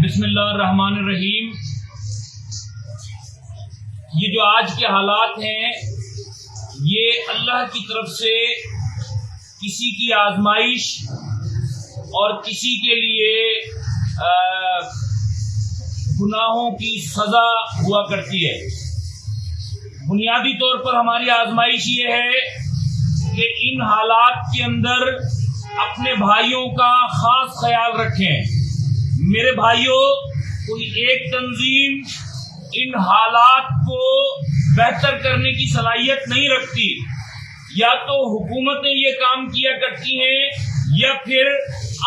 بسم اللہ الرحمن الرحیم۔ یہ جو آج کے حالات ہیں یہ اللہ کی طرف سے کسی کی آزمائش اور کسی کے لیے گناہوں کی سزا ہوا کرتی ہے۔ بنیادی طور پر ہماری آزمائش یہ ہے کہ ان حالات کے اندر اپنے بھائیوں کا خاص خیال رکھیں۔ میرے بھائیوں، کوئی ایک تنظیم ان حالات کو بہتر کرنے کی صلاحیت نہیں رکھتی۔ یا تو حکومتیں یہ کام کیا کرتی ہیں یا پھر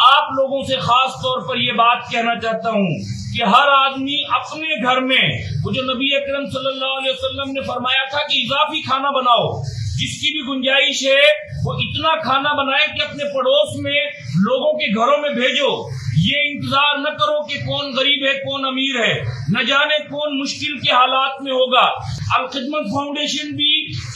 آپ لوگوں سے خاص طور پر یہ بات کہنا چاہتا ہوں کہ ہر آدمی اپنے گھر میں وہ جو نبی اکرم صلی اللہ علیہ وسلم نے فرمایا تھا کہ اضافی کھانا بناؤ، جس کی بھی گنجائش ہے وہ اتنا کھانا بنائے کہ اپنے پڑوس میں لوگوں کے گھروں میں بھیجو۔ یہ انتظار نہ کرو کہ کون غریب ہے کون امیر ہے، نہ جانے کون مشکل کے حالات میں ہوگا۔ الخدمت فاؤنڈیشن بھی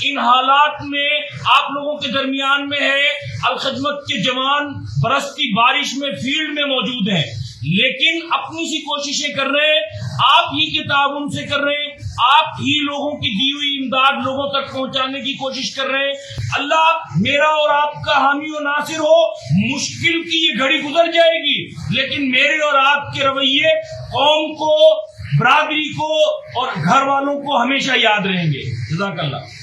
ان حالات میں آپ لوگوں کے درمیان میں ہے۔ الخدمت کے جوان برستی بارش میں فیلڈ میں موجود ہیں، لیکن اپنی سی کوششیں کر رہے ہیں، آپ ہی کے تعاون سے کر رہے ہیں، آپ ہی لوگوں کی دی ہوئی امداد لوگوں تک پہنچانے کی کوشش کر رہے ہیں۔ اللہ میرا اور آپ کا حامی و ناصر ہو۔ مشکل کی یہ گھڑی گزر جائے گی، لیکن میرے اور آپ کے رویے قوم کو، برادری کو اور گھر والوں کو ہمیشہ یاد رہیں گے۔ جزاک اللہ۔